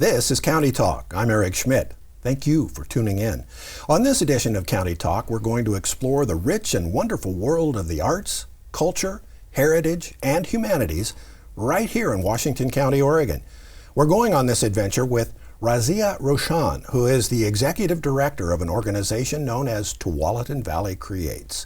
This is County Talk. I'm Eric Schmidt. Thank you for tuning in. On this edition of County Talk, we're going to explore the rich and wonderful world of the arts, culture, heritage, and humanities right here in Washington County, Oregon. We're going on this adventure with Razia Roshan, who is the executive director of an organization known as Tualatin Valley Creates.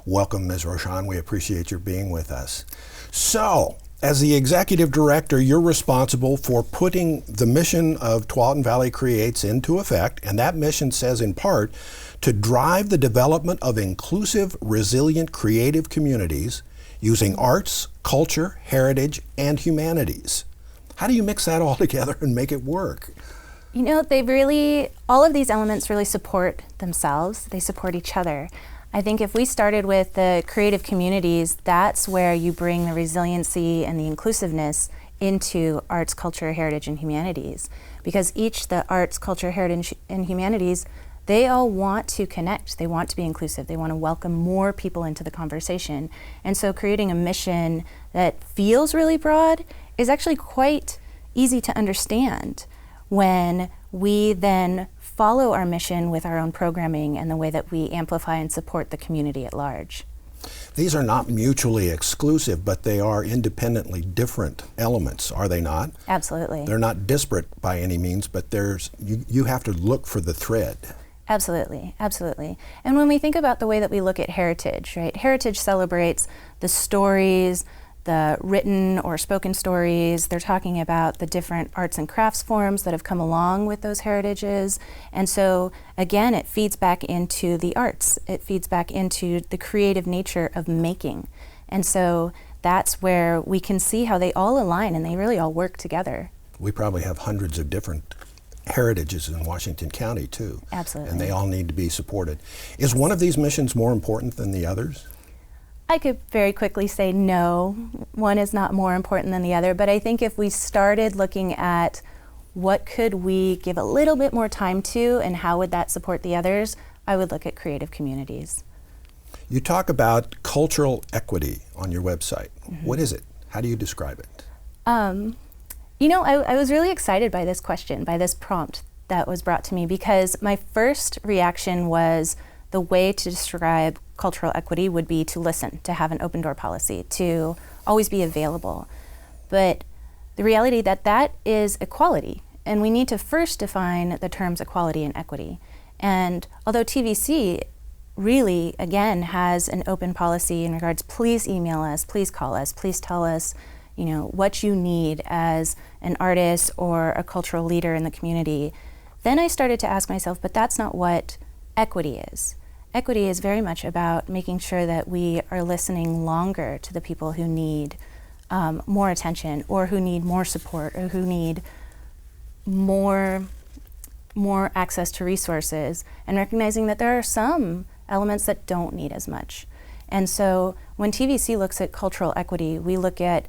Welcome, Ms. Roshan. We appreciate your being with us. So, as the executive director, you're responsible for putting the mission of Tualatin Valley Creates into effect, and that mission says in part to drive the development of inclusive, resilient, creative communities using arts, culture, heritage, and humanities. How do you mix that all together and make it work? You know, all of these elements really support themselves. They support each other. I think if we started with the creative communities, that's where you bring the resiliency and the inclusiveness into arts, culture, heritage, and humanities. Because the arts, culture, heritage, and humanities, they all want to connect. They want to be inclusive. They want to welcome more people into the conversation. And so creating a mission that feels really broad is actually quite easy to understand when we then follow our mission with our own programming and the way that we amplify and support the community at large. These are not mutually exclusive, but they are independently different elements, are they not? Absolutely. They're not disparate by any means, but you have to look for the thread. Absolutely, absolutely. And when we think about the way that we look at heritage, right? Heritage celebrates the stories, the written or spoken stories. They're talking about the different arts and crafts forms that have come along with those heritages. And so, again, it feeds back into the arts. It feeds back into the creative nature of making. And so that's where we can see how they all align and they really all work together. We probably have hundreds of different heritages in Washington County, too. Absolutely. And they all need to be supported. Is one of these missions more important than the others? I could very quickly say no, one is not more important than the other, but I think if we started looking at what could we give a little bit more time to and how would that support the others, I would look at creative communities. You talk about cultural equity on your website. Mm-hmm. What is it? How do you describe it? You know, I was really excited by this question, by this prompt that was brought to me, because my first reaction was the way to describe cultural equity would be to listen, to have an open door policy, to always be available. But the reality that is equality, and we need to first define the terms equality and equity. And although TVC really, again, has an open policy in regards, please email us, please call us, please tell us, you know, what you need as an artist or a cultural leader in the community, then I started to ask myself, but that's not what equity is. Equity is very much about making sure that we are listening longer to the people who need more attention or who need more support or who need more access to resources, and recognizing that there are some elements that don't need as much. And so when TVC looks at cultural equity, we look at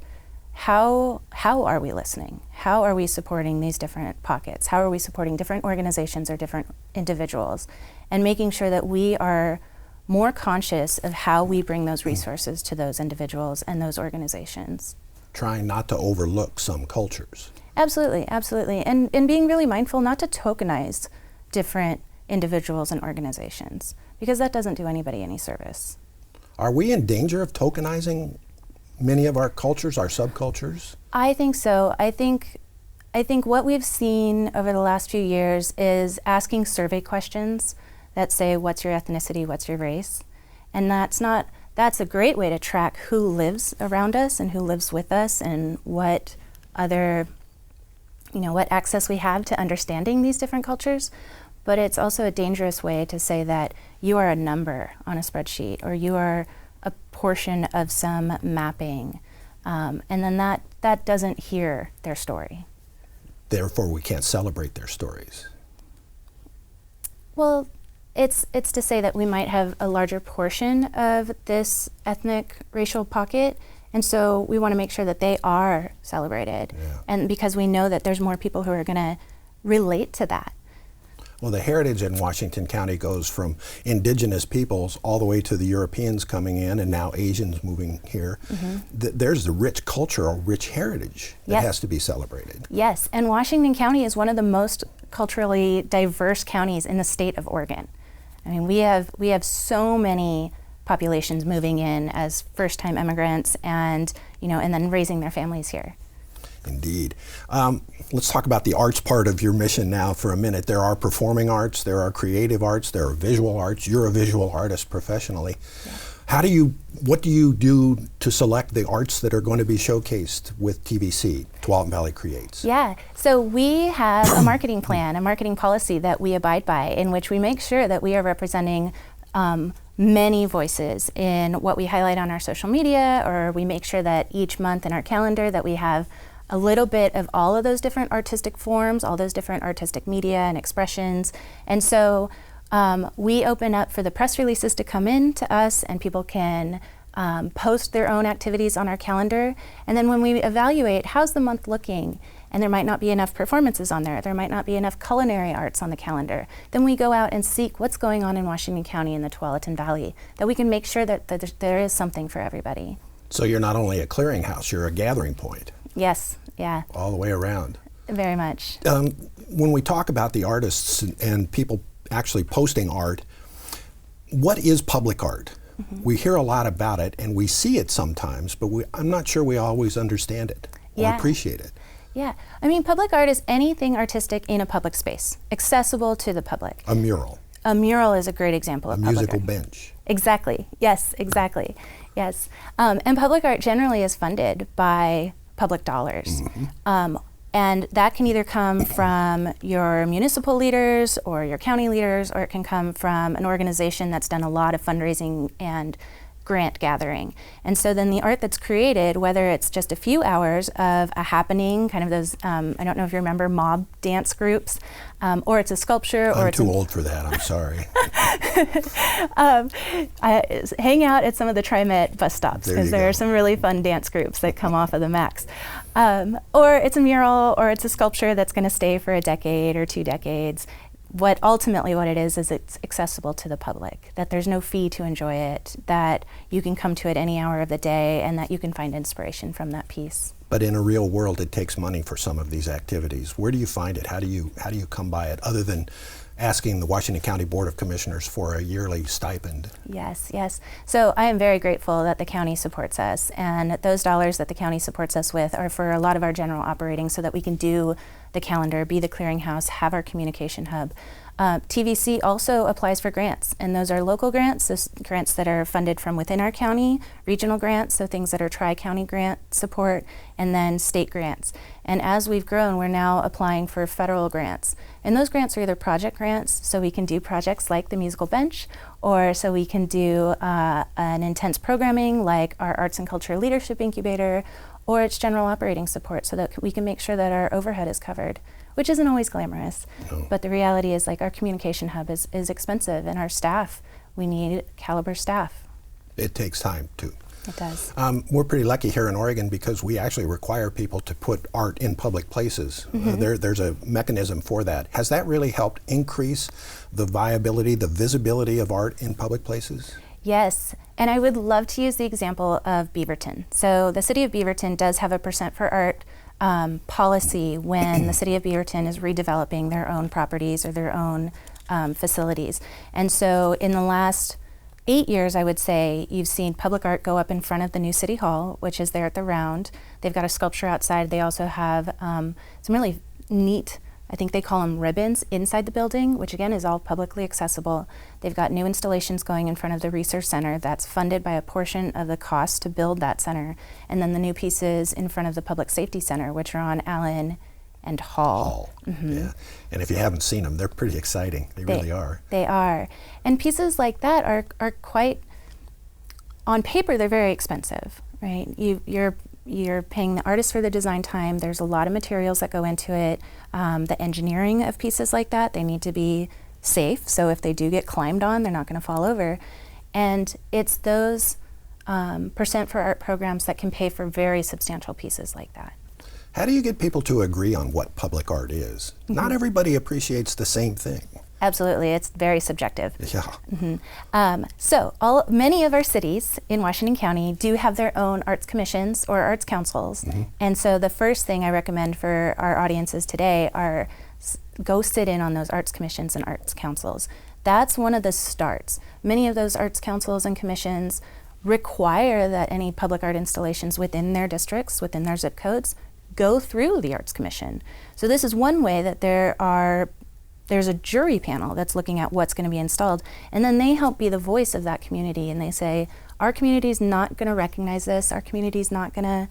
how are we listening? How are we supporting these different pockets? How are we supporting different organizations or different individuals? And making sure that we are more conscious of how we bring those resources to those individuals and those organizations. Trying not to overlook some cultures. Absolutely, absolutely. And being really mindful not to tokenize different individuals and organizations, because that doesn't do anybody any service. Are we in danger of tokenizing many of our cultures, our subcultures? I think so. I think what we've seen over the last few years is asking survey questions that say, what's your ethnicity, what's your race? And that's a great way to track who lives around us and who lives with us and what access we have to understanding these different cultures. But it's also a dangerous way to say that you are a number on a spreadsheet or you are a portion of some mapping. And then that doesn't hear their story. Therefore, we can't celebrate their stories. Well, it's to say that we might have a larger portion of this ethnic racial pocket, and so we want to make sure that they are celebrated. Yeah. And because we know that there's more people who are going to relate to that. Well, the heritage in Washington County goes from indigenous peoples all the way to the Europeans coming in and now Asians moving here. There's the rich cultural, rich heritage that has to be celebrated. Yes, and Washington County is one of the most culturally diverse counties in the state of Oregon. I mean, we have so many populations moving in as first-time immigrants and, and then raising their families here. Indeed. Let's talk about the arts part of your mission now for a minute. There are performing arts, there are creative arts, there are visual arts. You're a visual artist professionally. Yeah. What do you do to select the arts that are going to be showcased with TVC, Tualatin Valley Creates? Yeah, so we have a marketing plan, a marketing policy that we abide by, in which we make sure that we are representing many voices in what we highlight on our social media, or we make sure that each month in our calendar that we have a little bit of all of those different artistic forms, all those different artistic media and expressions. And so we open up for the press releases to come in to us, and people can post their own activities on our calendar. And then when we evaluate how's the month looking, and there might not be enough performances on there might not be enough culinary arts on the calendar, then we go out and seek what's going on in Washington County in the Tualatin Valley, that we can make sure that there is something for everybody. So you're not only a clearinghouse, you're a gathering point. Yes, yeah. All the way around. Very much. When we talk about the artists and people actually posting art, what is public art? We hear a lot about it and we see it sometimes, but I'm not sure we always understand it or appreciate it. Yeah, I mean, public art is anything artistic in a public space, accessible to the public. A mural. A mural is a great example of public art. A musical bench. Exactly, yes, exactly, yes. And public art generally is funded by public dollars. And that can either come from your municipal leaders or your county leaders, or it can come from an organization that's done a lot of fundraising and grant gathering. And so then the art that's created, whether it's just a few hours of a happening, kind of those, I don't know if you remember mob dance groups, or it's a sculpture, or it's too old for that, I'm sorry. Hang out at some of the TriMet bus stops, because there are some really fun dance groups that come off of the Max. Or it's a mural, or it's a sculpture that's going to stay for a decade or 2 decades. Ultimately what it is it's accessible to the public, that there's no fee to enjoy it, that you can come to it any hour of the day, and that you can find inspiration from that piece. But in a real world, it takes money for some of these activities. Where do you find it? How do you come by it, other than asking the Washington County Board of Commissioners for a yearly stipend? Yes, yes. So I am very grateful that the county supports us, and those dollars that the county supports us with are for a lot of our general operating, so that we can do the calendar, be the clearinghouse, have our communication hub. TVC also applies for grants, and those are local grants, those grants that are funded from within our county, regional grants, so things that are tri-county grant support, and then state grants. And as we've grown, we're now applying for federal grants. And those grants are either project grants, so we can do projects like the musical bench, or so we can do an intense programming like our Arts and Culture Leadership Incubator, or it's general operating support, so that we can make sure that our overhead is covered, which isn't always glamorous. No. But the reality is, like, our communication hub is expensive, and our staff, we need caliber staff. It takes time too. It does. We're pretty lucky here in Oregon because we actually require people to put art in public places. There's a mechanism for that. Has that really helped increase the viability, the visibility of art in public places? Yes, and I would love to use the example of Beaverton. So the city of Beaverton does have a percent for art policy when the city of Beaverton is redeveloping their own properties or their own facilities. And so in the last 8 years, I would say, you've seen public art go up in front of the new City Hall, which is there at the Round. They've got a sculpture outside. They also have some really neat, I think they call them ribbons, inside the building, which again is all publicly accessible. They've got new installations going in front of the Research Center that's funded by a portion of the cost to build that center. And then the new pieces in front of the Public Safety Center, which are on Allen and Hall. Yeah. And if you haven't seen them, they're pretty exciting. They really are. They are. And pieces like that are quite, on paper, they're very expensive, right? You're paying the artist for the design time. There's a lot of materials that go into it. The engineering of pieces like that, they need to be safe. So if they do get climbed on, they're not going to fall over. And it's those percent for art programs that can pay for very substantial pieces like that. How do you get people to agree on what public art is? Not everybody appreciates the same thing. Absolutely, it's very subjective. Yeah. So many of our cities in Washington County do have their own arts commissions or arts councils. And so the first thing I recommend for our audiences today are go sit in on those arts commissions and arts councils. That's one of the starts. Many of those arts councils and commissions require that any public art installations within their districts, within their zip codes, go through the Arts Commission. So this is one way that there's a jury panel that's looking at what's going to be installed, and then they help be the voice of that community, and they say, our community is not going to recognize this, our community is not going to,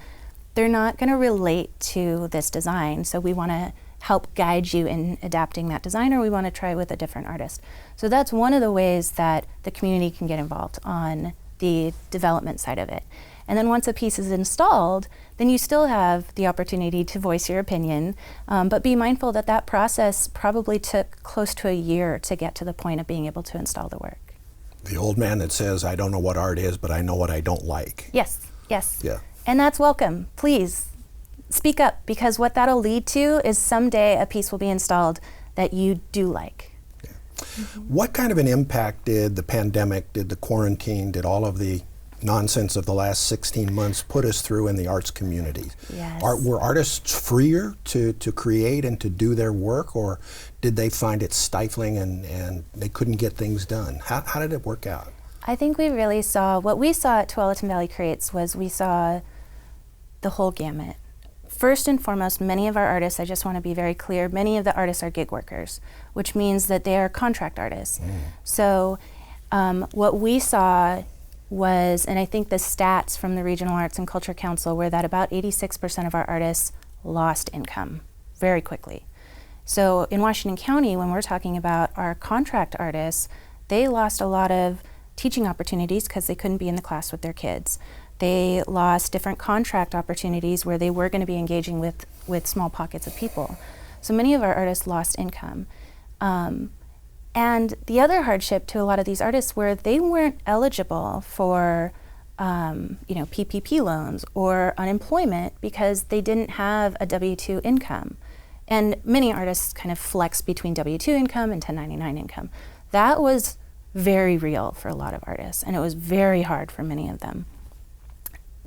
they're not going to relate to this design, so we want to help guide you in adapting that design, or we want to try with a different artist. So that's one of the ways that the community can get involved on the development side of it. And then once a piece is installed, then you still have the opportunity to voice your opinion, but be mindful that that process probably took close to a year to get to the point of being able to install the work. The old man that says, I don't know what art is, but I know what I don't like. Yes, yes. Yeah. And that's welcome. Please speak up, because what that'll lead to is someday a piece will be installed that you do like. What kind of an impact did the pandemic, did the quarantine, did all of the nonsense of the last 16 months put us through in the arts community? Yes. Were artists freer to create and to do their work, or did they find it stifling and they couldn't get things done? How did it work out? I think we really saw, what we saw at Tualatin Valley Creates was we saw the whole gamut. First and foremost, many of our artists, I just want to be very clear, many of the artists are gig workers, which means that they are contract artists. So what we saw was, and I think the stats from the Regional Arts and Culture Council were that about 86% of our artists lost income very quickly. So in Washington County, when we're talking about our contract artists, they lost a lot of teaching opportunities because they couldn't be in the class with their kids. They lost different contract opportunities where they were going to be engaging with small pockets of people. So many of our artists lost income. And the other hardship to a lot of these artists were they weren't eligible for PPP loans or unemployment because they didn't have a W-2 income. And many artists kind of flex between W-2 income and 1099 income. That was very real for a lot of artists, and it was very hard for many of them.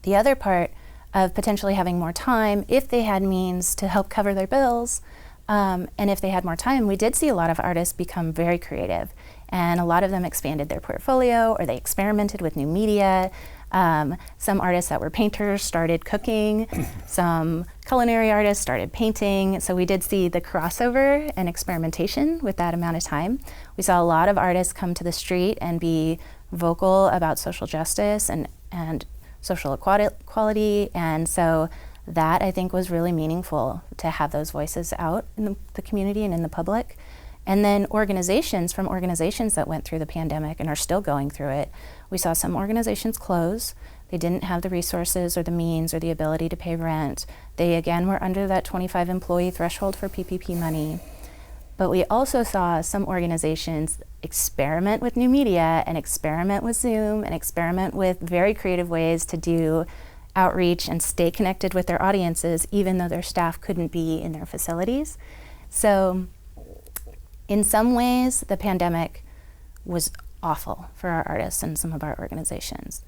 The other part of potentially having more time, if they had means to help cover their bills, and if they had more time, we did see a lot of artists become very creative, and a lot of them expanded their portfolio or they experimented with new media. Some artists that were painters started cooking, some culinary artists started painting, so we did see the crossover and experimentation with that amount of time. We saw a lot of artists come to the street and be vocal about social justice and social equality, and so that I think was really meaningful to have those voices out in the community and in the public. And then organizations that went through the pandemic and are still going through it, we saw some organizations close. They didn't have the resources or the means or the ability to pay rent. They again were under that 25 employee threshold for PPP money. But we also saw some organizations experiment with new media and experiment with Zoom and experiment with very creative ways to do outreach and stay connected with their audiences even though their staff couldn't be in their facilities. So in some ways, the pandemic was awful for our artists and some of our organizations.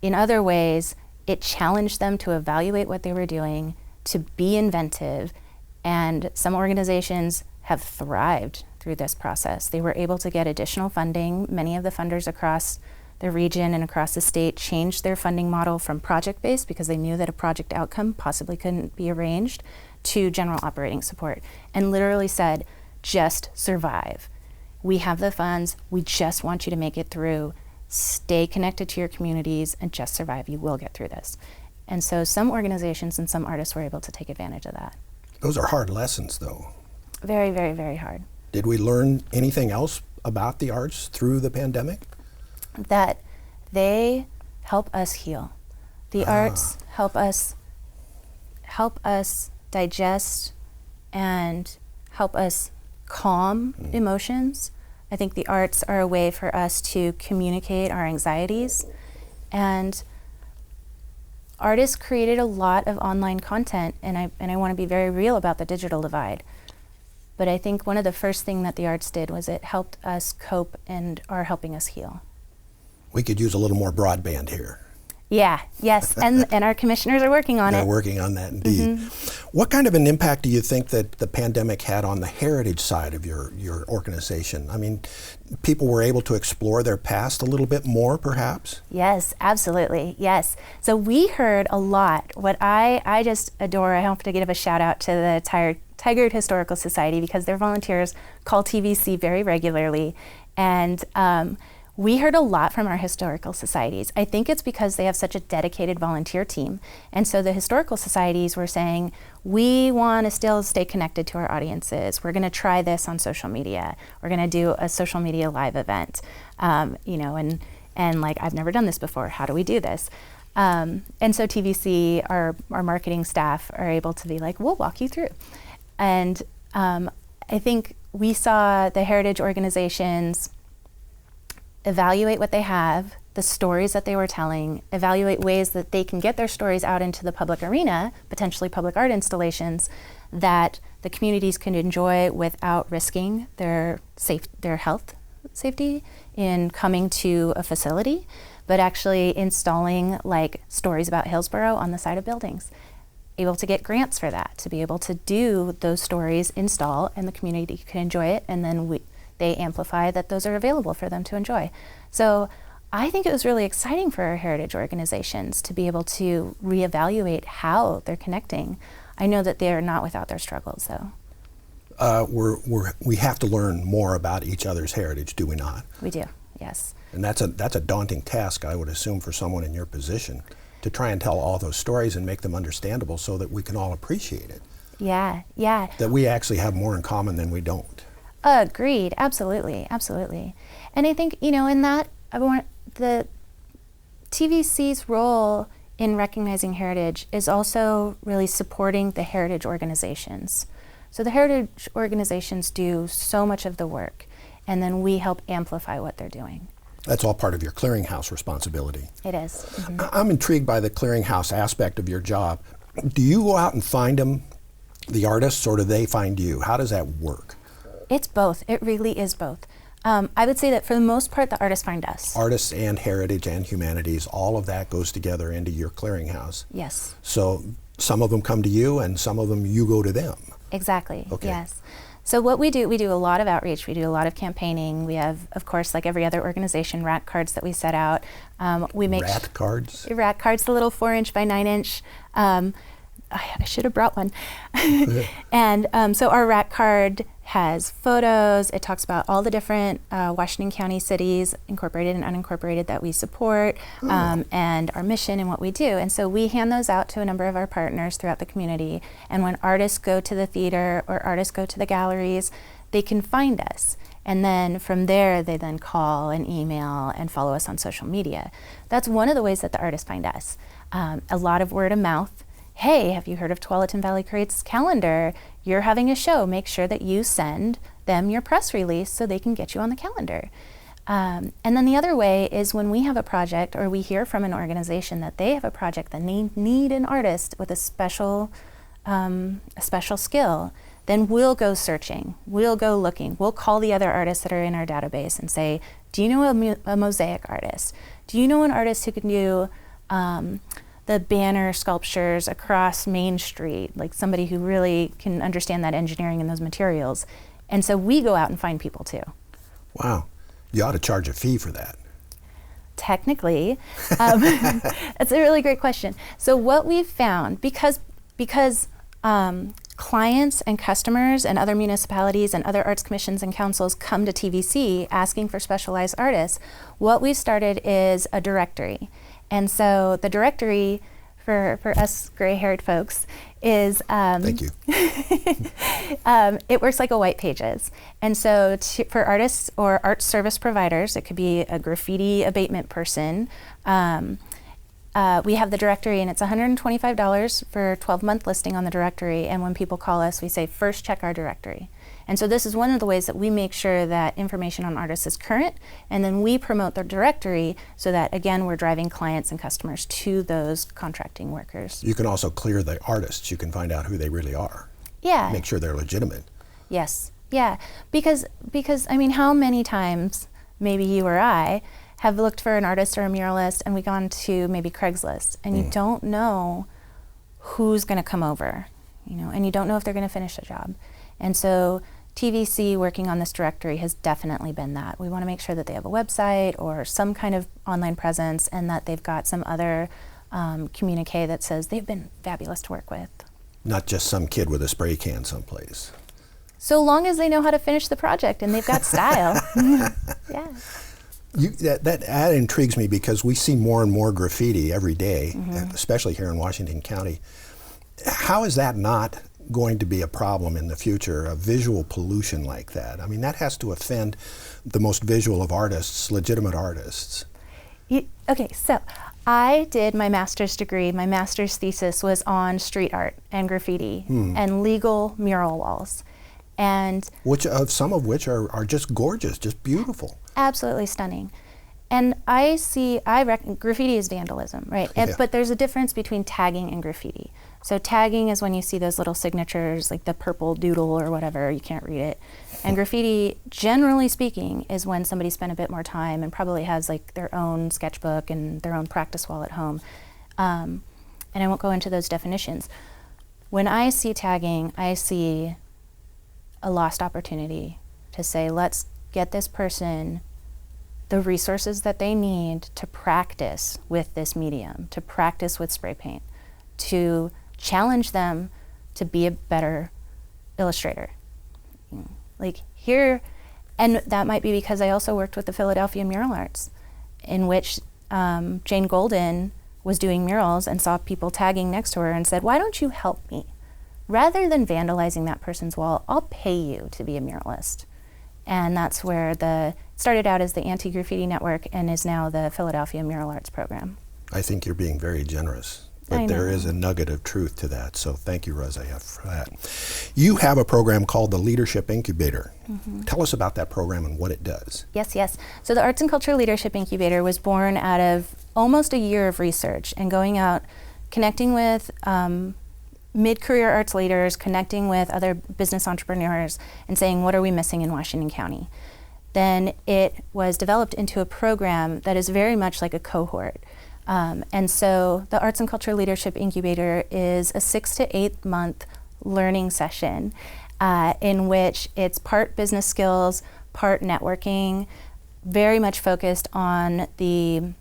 In other ways, it challenged them to evaluate what they were doing, to be inventive, and some organizations have thrived through this process. They were able to get additional funding. Many of the funders across the region and across the state changed their funding model from project-based because they knew that a project outcome possibly couldn't be arranged to general operating support, and literally said, just survive. We have the funds, we just want you to make it through. Stay connected to your communities and just survive. You will get through this. And so some organizations and some artists were able to take advantage of that. Those are hard lessons, though. Very, very, very hard. Did we learn anything else about the arts through the pandemic? That they help us heal. The arts help us digest and help us calm emotions. I think the arts are a way for us to communicate our anxieties, and artists created a lot of online content, and I want to be very real about the digital divide. But I think one of the first things that the arts did was it helped us cope and are helping us heal. We could use a little more broadband here. Yeah, yes, and our commissioners are working on They're it. working on that indeed. What kind of an impact do you think that the pandemic had on the heritage side of your organization? I mean, people were able to explore their past a little bit more, perhaps? Yes, absolutely, yes. So we heard a lot. What I just adore, I have to give a shout out to the Tigard Historical Society because their volunteers call TVC very regularly. And we heard a lot from our historical societies. I think it's because they have such a dedicated volunteer team. And so the historical societies were saying, we want to still stay connected to our audiences. We're going to try this on social media. We're going to do a social media live event. And like, I've never done this before. How do we do this? And so TVC, our marketing staff, are able to be like, we'll walk you through. And I think we saw the heritage organizations evaluate what they have, the stories that they were telling, evaluate ways that they can get their stories out into the public arena, potentially public art installations, that the communities can enjoy without risking their health safety in coming to a facility, but actually installing like stories about Hillsborough on the side of buildings. Able to get grants for that, to be able to do those stories, install, and the community can enjoy it, and then they amplify that those are available for them to enjoy. So I think it was really exciting for our heritage organizations to be able to reevaluate how they're connecting. I know that they're not without their struggles, though. We have to learn more about each other's heritage, do we not? We do, yes. And that's a daunting task, I would assume, for someone in your position, to try and tell all those stories and make them understandable so that we can all appreciate it. Yeah, yeah. That we actually have more in common than we don't. Agreed, absolutely, absolutely. And I think, in that, the TVC's role in recognizing heritage is also really supporting the heritage organizations. So the heritage organizations do so much of the work, and then we help amplify what they're doing. That's all part of your clearinghouse responsibility. It is. Mm-hmm. I'm intrigued by the clearinghouse aspect of your job. Do you go out and find them, the artists, or do they find you? How does that work? It's both. It really is both. I would say that for the most part, the artists find us. Artists and heritage and humanities, all of that goes together into your clearinghouse. Yes. So some of them come to you and some of them you go to them. Exactly, okay. Yes. So what we do a lot of outreach. We do a lot of campaigning. We have, of course, like every other organization, rat cards that we set out. We make rat cards? Rat cards, the little 4-inch by 9-inch. I should have brought one. And so our rat card has photos. It talks about all the different Washington County cities, incorporated and unincorporated, that we support, and our mission and what we do. And so we hand those out to a number of our partners throughout the community. And when artists go to the theater or artists go to the galleries, they can find us. And then from there, they then call and email and follow us on social media. That's one of the ways that the artists find us. A lot of word of mouth. Hey, have you heard of Tualatin Valley Creates calendar? You're having a show. Make sure that you send them your press release so they can get you on the calendar. And then the other way is when we have a project or we hear from an organization that they have a project that need an artist with a special skill, then we'll go searching. We'll go looking. We'll call the other artists that are in our database and say, do you know a mosaic artist? Do you know an artist who can do the banner sculptures across Main Street, like somebody who really can understand that engineering and those materials? And so we go out and find people too. Wow. You ought to charge a fee for that. Technically. That's a really great question. So what we've found, because clients and customers and other municipalities and other arts commissions and councils come to TVC asking for specialized artists, what we've started is a directory. And so the directory for us gray-haired folks is Thank you. It works like a white pages. And so for artists or art service providers, it could be a graffiti abatement person. We have the directory, and it's $125 for a 12-month listing on the directory. And when people call us, we say, first check our directory. And so this is one of the ways that we make sure that information on artists is current, and then we promote the directory so that, again, we're driving clients and customers to those contracting workers. You can also clear the artists. You can find out who they really are. Yeah. Make sure they're legitimate. Yes. Yeah, because I mean, how many times maybe you or I have looked for an artist or a muralist and we gone to maybe Craigslist and you don't know who's going to come over, you know, and you don't know if they're going to finish the job. And so TVC working on this directory has definitely been that. We want to make sure that they have a website or some kind of online presence and that they've got some other communique that says they've been fabulous to work with. Not just some kid with a spray can someplace. So long as they know how to finish the project and they've got style. Yeah. That intrigues me because we see more and more graffiti every day, especially here in Washington County. How is that not going to be a problem in the future, a visual pollution like that? I mean, that has to offend the most visual of artists, legitimate artists. Okay, so I did my master's degree. My master's thesis was on street art and graffiti and legal mural walls. And Some of which are just gorgeous, just beautiful. Absolutely stunning. And I reckon graffiti is vandalism, right? Yeah. But there's a difference between tagging and graffiti. So tagging is when you see those little signatures, like the purple doodle or whatever, you can't read it. And graffiti, generally speaking, is when somebody spent a bit more time and probably has like their own sketchbook and their own practice wall at home. And I won't go into those definitions. When I see tagging, I see a lost opportunity to say, let's get this person the resources that they need to practice with this medium, to practice with spray paint, to challenge them to be a better illustrator. Like here, and that might be because I also worked with the Philadelphia Mural Arts, in which Jane Golden was doing murals and saw people tagging next to her and said, why don't you help me? Rather than vandalizing that person's wall, I'll pay you to be a muralist. And that's where it started out as the Anti-Graffiti Network and is now the Philadelphia Mural Arts Program. I think you're being very generous, but there is a nugget of truth to that. So thank you, Razia, for that. You have a program called the Leadership Incubator. Tell us about that program and what it does. Yes. So the Arts and Culture Leadership Incubator was born out of almost a year of research and going out, connecting with mid-career arts leaders, connecting with other business entrepreneurs and saying, what are we missing in Washington County? Then it was developed into a program that is very much like a cohort. And so the Arts and Culture Leadership Incubator is a 6 to 8 month learning session in which it's part business skills, part networking, very much focused on the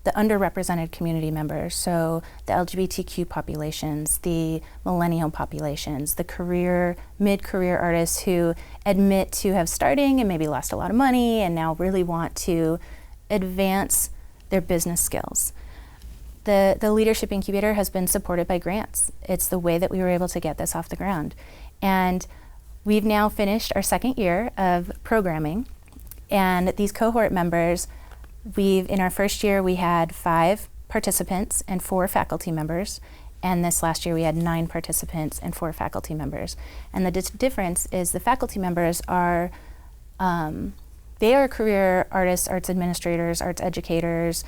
underrepresented community members, so the LGBTQ populations, the millennial populations, the mid-career artists who admit to have starting and maybe lost a lot of money and now really want to advance their business skills. The Leadership Incubator has been supported by grants. It's the way that we were able to get this off the ground. And we've now finished our second year of programming, and these cohort members, in our first year, we had 5 participants and 4 faculty members, and this last year we had 9 participants and 4 faculty members. And the difference is the faculty members are, they are career artists, arts administrators, arts educators,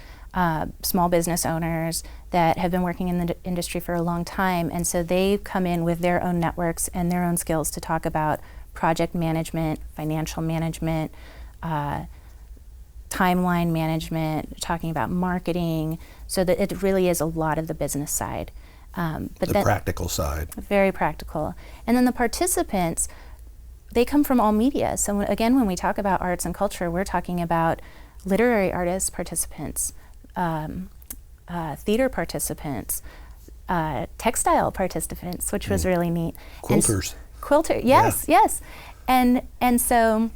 small business owners that have been working in the industry for a long time, and so they come in with their own networks and their own skills to talk about project management, financial management, timeline management, talking about marketing, so that it really is a lot of the business side. But the practical side. Very practical. And then the participants, they come from all media. So again, when we talk about arts and culture, we're talking about literary artists participants, theater participants, textile participants, which was really neat. Quilters. Yes. And so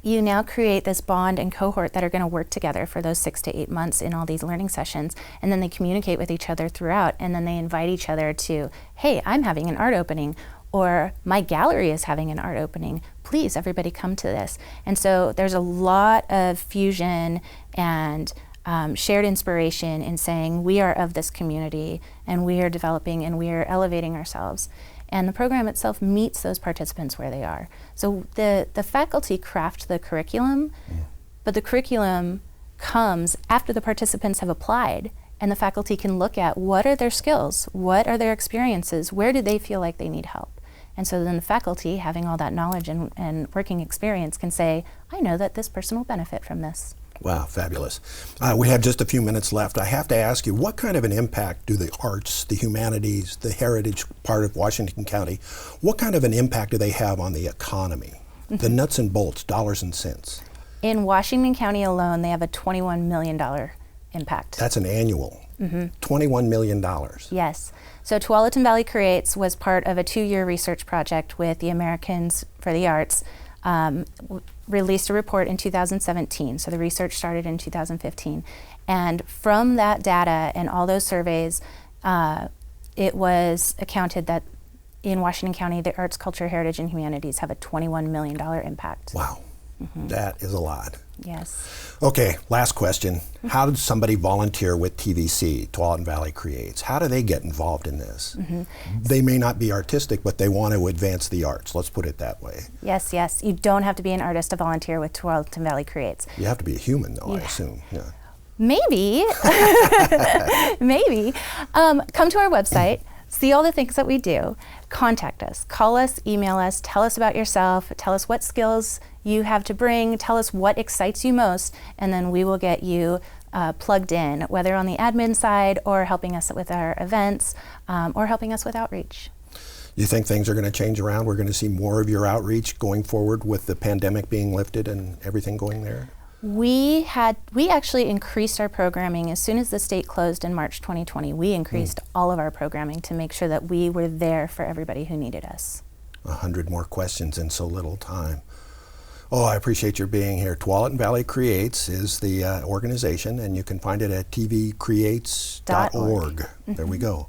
you now create this bond and cohort that are going to work together for those 6 to 8 months in all these learning sessions, and then they communicate with each other throughout, and then they invite each other to, hey, I'm having an art opening, or my gallery is having an art opening. Please, everybody come to this. And so there's a lot of fusion and shared inspiration in saying we are of this community, and we are developing and we are elevating ourselves. And the program itself meets those participants where they are. So the faculty craft the curriculum, but the curriculum comes after the participants have applied, and the faculty can look at what are their skills, what are their experiences, where do they feel like they need help. And so then the faculty, having all that knowledge and working experience, can say, I know that this person will benefit from this. Wow, fabulous. We have just a few minutes left. I have to ask you, what kind of an impact do the arts, the humanities, the heritage part of Washington County, what kind of an impact do they have on the economy? The nuts and bolts, dollars and cents. In Washington County alone, they have a $21 million impact. That's an annual. $21 million. Yes. So Tualatin Valley Creates was part of a 2-year research project with the Americans for the Arts. Released a report in 2017, so the research started in 2015. And from that data and all those surveys, it was accounted that in Washington County, the arts, culture, heritage, and humanities have a $21 million impact. Wow, that is a lot. Yes. Okay, last question. How did somebody volunteer with TVC, Tualatin Valley Creates? How do they get involved in this? They may not be artistic, but they want to advance the arts. Let's put it that way. Yes, yes. You don't have to be an artist to volunteer with Tualatin Valley Creates. You have to be a human, though, I assume. Yeah. Maybe. Maybe. Come to our website. See all the things that we do. Contact us. Call us, email us, tell us about yourself, tell us what skills you have to bring, tell us what excites you most, and then we will get you plugged in, whether on the admin side or helping us with our events or helping us with outreach. You think things are going to change around? We're going to see more of your outreach going forward with the pandemic being lifted and everything going there? We actually increased our programming as soon as the state closed in March 2020. We increased all of our programming to make sure that we were there for everybody who needed us. 100 more questions in so little time. Oh, I appreciate your being here. Tualatin Valley Creates is the organization, and you can find it at tvcreates.org. There we go.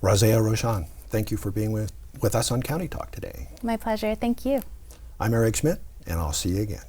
Razia Roshan, thank you for being with us on County Talk today. My pleasure. Thank you. I'm Eric Schmidt, and I'll see you again.